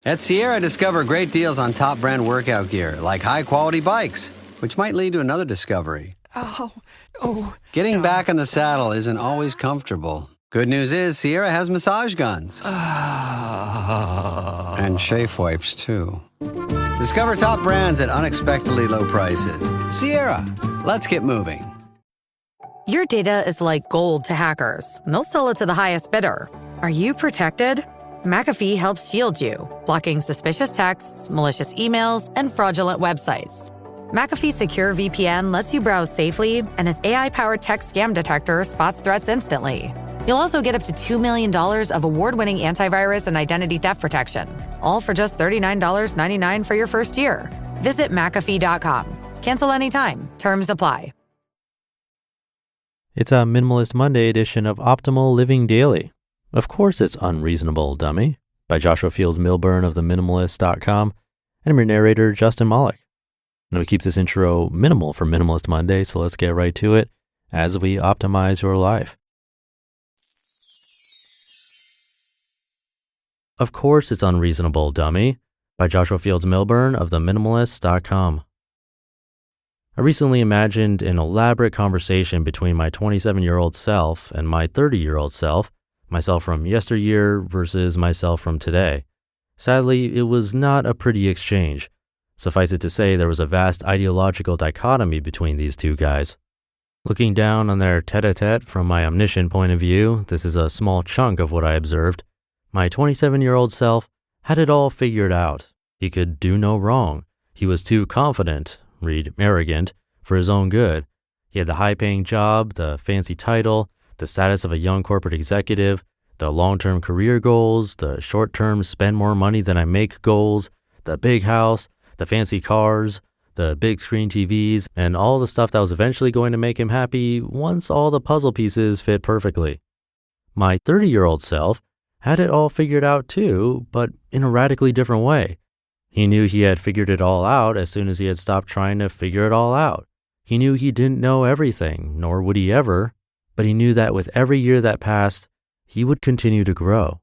At Sierra, discover great deals on top brand workout gear, like high-quality bikes, which might lead to another discovery. Getting back in the saddle isn't always comfortable. Good news is Sierra has massage guns. And chafe wipes, too. Discover top brands at unexpectedly low prices. Sierra, let's get moving. Your data is like gold to hackers. They'll sell it to the highest bidder. Are you protected? McAfee helps shield you, blocking suspicious texts, malicious emails, and fraudulent websites. McAfee Secure VPN lets you browse safely, and its AI-powered text scam detector spots threats instantly. You'll also get up to $2 million of award-winning antivirus and identity theft protection, all for just $39.99 for your first year. Visit McAfee.com. Cancel anytime. Terms apply. It's a Minimalist Monday edition of Optimal Living Daily. Of course it's Unreasonable, Dummy, by Joshua Fields Millburn of Minimalists.com, and I'm your narrator, Justin Malik. And we keep this intro minimal for Minimalist Monday, so let's get right to it as we optimize your life. Of course it's Unreasonable, Dummy, by Joshua Fields Millburn of Minimalists.com. I recently imagined an elaborate conversation between my 27-year-old self and my 30-year-old self, myself from yesteryear versus myself from today. Sadly, it was not a pretty exchange. Suffice it to say, there was a vast ideological dichotomy between these two guys. Looking down on their tete-a-tete from my omniscient point of view, this is a small chunk of what I observed. My 27-year-old self had it all figured out. He could do no wrong. He was too confident, read arrogant, for his own good. He had the high-paying job, the fancy title, the status of a young corporate executive, the long-term career goals, the short-term spend more money than I make goals, the big house, the fancy cars, the big screen TVs, and all the stuff that was eventually going to make him happy once all the puzzle pieces fit perfectly. My 30-year-old self had it all figured out too, but in a radically different way. He knew he had figured it all out as soon as he had stopped trying to figure it all out. He knew he didn't know everything, nor would he ever, but he knew that with every year that passed, he would continue to grow.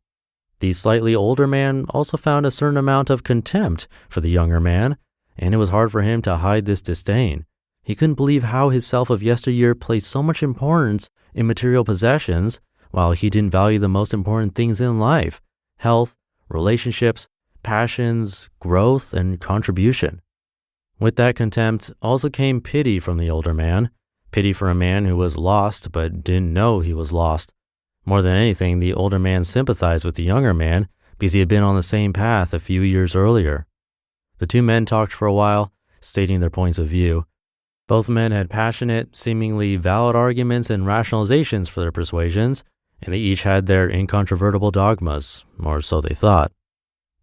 The slightly older man also found a certain amount of contempt for the younger man, and it was hard for him to hide this disdain. He couldn't believe how his self of yesteryear placed so much importance in material possessions, while he didn't value the most important things in life: health, relationships, passions, growth, and contribution. With that contempt also came pity from the older man. Pity for a man who was lost but didn't know he was lost. More than anything, the older man sympathized with the younger man because he had been on the same path a few years earlier. The two men talked for a while, stating their points of view. Both men had passionate, seemingly valid arguments and rationalizations for their persuasions, and they each had their incontrovertible dogmas, or so they thought.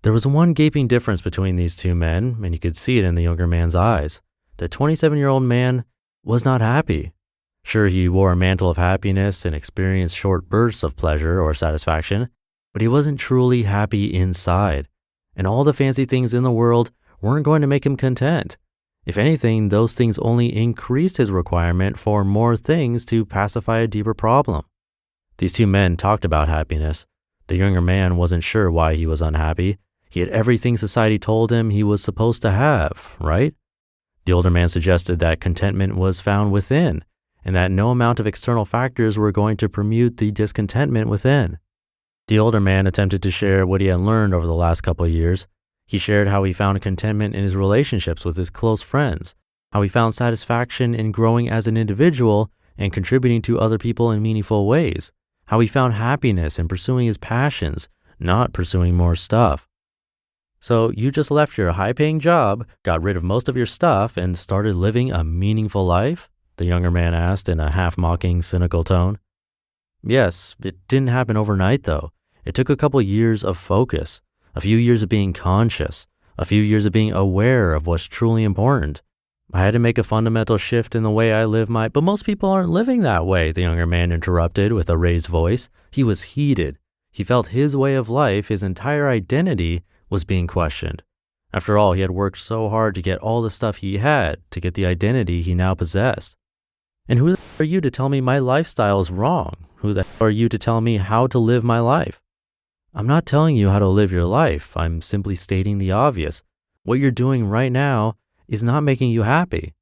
There was one gaping difference between these two men, and you could see it in the younger man's eyes. The 27-year-old man was not happy. Sure, he wore a mantle of happiness and experienced short bursts of pleasure or satisfaction, but he wasn't truly happy inside. And all the fancy things in the world weren't going to make him content. If anything, those things only increased his requirement for more things to pacify a deeper problem. These two men talked about happiness. The younger man wasn't sure why he was unhappy. He had everything society told him he was supposed to have, right? The older man suggested that contentment was found within, and that no amount of external factors were going to permute the discontentment within. The older man attempted to share what he had learned over the last couple of years. He shared how he found contentment in his relationships with his close friends, how he found satisfaction in growing as an individual and contributing to other people in meaningful ways, how he found happiness in pursuing his passions, not pursuing more stuff. So you just left your high-paying job, got rid of most of your stuff, and started living a meaningful life? The younger man asked in a half-mocking, cynical tone. Yes, it didn't happen overnight though. It took a couple years of focus, a few years of being conscious, a few years of being aware of what's truly important. I had to make a fundamental shift in the way I live but most people aren't living that way, the younger man interrupted with a raised voice. He was heated. He felt his way of life, his entire identity, was being questioned. After all, he had worked so hard to get all the stuff he had, to get the identity he now possessed. And who the are you to tell me my lifestyle is wrong? Who the are you to tell me how to live my life? I'm not telling you how to live your life. I'm simply stating the obvious. What you're doing right now is not making you happy,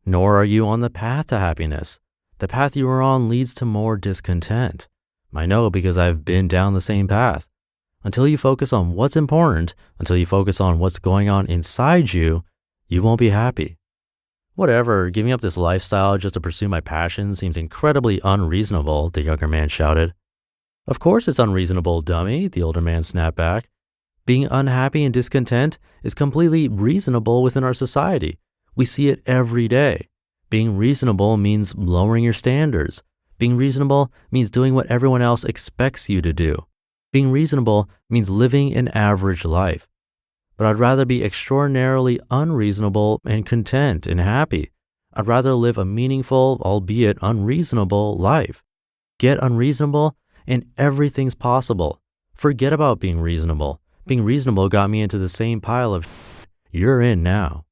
nor are you on the path to happiness. The path you are on leads to more discontent. I know because I've been down the same path. Until you focus on what's important, until you focus on what's going on inside you, you won't be happy. Whatever, giving up this lifestyle just to pursue my passion seems incredibly unreasonable, the younger man shouted. Of course it's unreasonable, dummy, the older man snapped back. Being unhappy and discontent is completely reasonable within our society. We see it every day. Being reasonable means lowering your standards. Being reasonable means doing what everyone else expects you to do. Being reasonable means living an average life. But I'd rather be extraordinarily unreasonable and content and happy. I'd rather live a meaningful, albeit unreasonable, life. Get unreasonable and everything's possible. Forget about being reasonable. Being reasonable got me into the same pile of you're in now.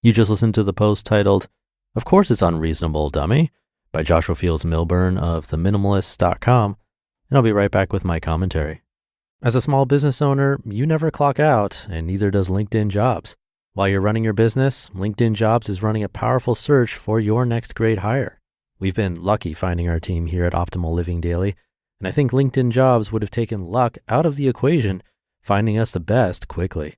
You just listened to the post titled, "Of Course It's Unreasonable, Dummy," by Joshua Fields Millburn of Minimalists.com, and I'll be right back with my commentary. As a small business owner, you never clock out, and neither does LinkedIn Jobs. While you're running your business, LinkedIn Jobs is running a powerful search for your next great hire. We've been lucky finding our team here at Optimal Living Daily, and I think LinkedIn Jobs would have taken luck out of the equation, finding us the best quickly.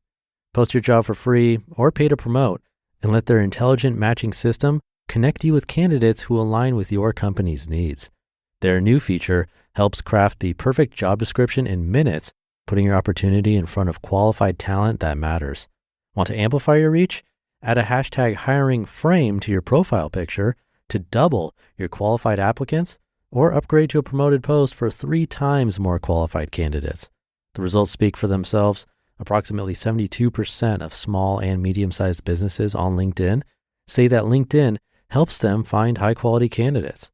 Post your job for free or pay to promote, and let their intelligent matching system connect you with candidates who align with your company's needs. Their new feature helps craft the perfect job description in minutes, putting your opportunity in front of qualified talent that matters. Want to amplify your reach? Add a hashtag hiring frame to your profile picture to double your qualified applicants, or upgrade to a promoted post for 3 times more qualified candidates. The results speak for themselves. Approximately 72% of small and medium-sized businesses on LinkedIn say that LinkedIn helps them find high-quality candidates.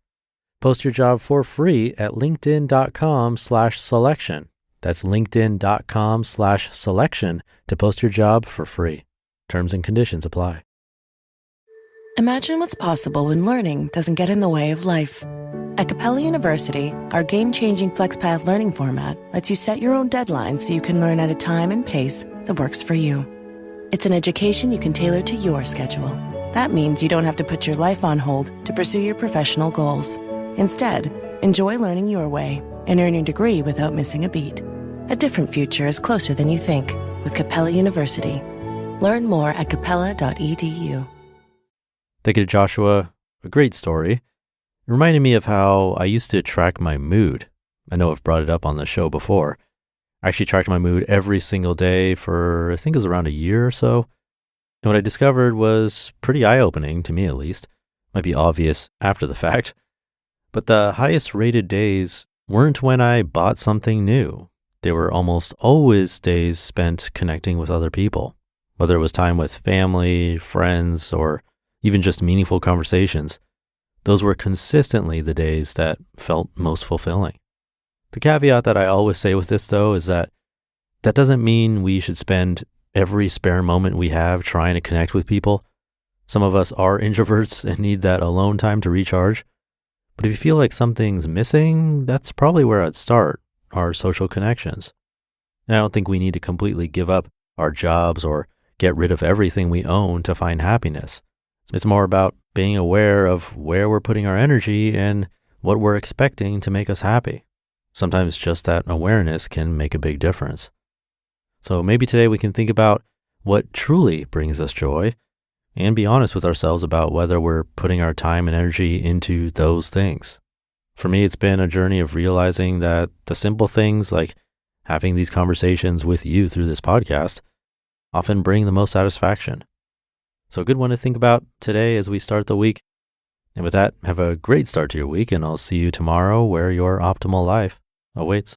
Post your job for free at linkedin.com/selection. That's linkedin.com/selection to post your job for free. Terms and conditions apply. Imagine what's possible when learning doesn't get in the way of life. At Capella University, our game-changing FlexPath learning format lets you set your own deadlines so you can learn at a time and pace that works for you. It's an education you can tailor to your schedule. That means you don't have to put your life on hold to pursue your professional goals. Instead, enjoy learning your way and earn your degree without missing a beat. A different future is closer than you think with Capella University. Learn more at capella.edu. Thank you to Joshua. A great story. It reminded me of how I used to track my mood. I know I've brought it up on the show before. I actually tracked my mood every single day for, I think it was around a year or so. And what I discovered was pretty eye-opening, to me at least. Might be obvious after the fact. But the highest rated days weren't when I bought something new. They were almost always days spent connecting with other people, whether it was time with family, friends, or even just meaningful conversations. Those were consistently the days that felt most fulfilling. The caveat that I always say with this, though, is that doesn't mean we should spend every spare moment we have trying to connect with people. Some of us are introverts and need that alone time to recharge. But if you feel like something's missing, that's probably where I'd start, our social connections. And I don't think we need to completely give up our jobs or get rid of everything we own to find happiness. It's more about being aware of where we're putting our energy and what we're expecting to make us happy. Sometimes just that awareness can make a big difference. So maybe today we can think about what truly brings us joy and be honest with ourselves about whether we're putting our time and energy into those things. For me, it's been a journey of realizing that the simple things like having these conversations with you through this podcast often bring the most satisfaction. So a good one to think about today as we start the week. And with that, have a great start to your week, and I'll see you tomorrow where your optimal life awaits.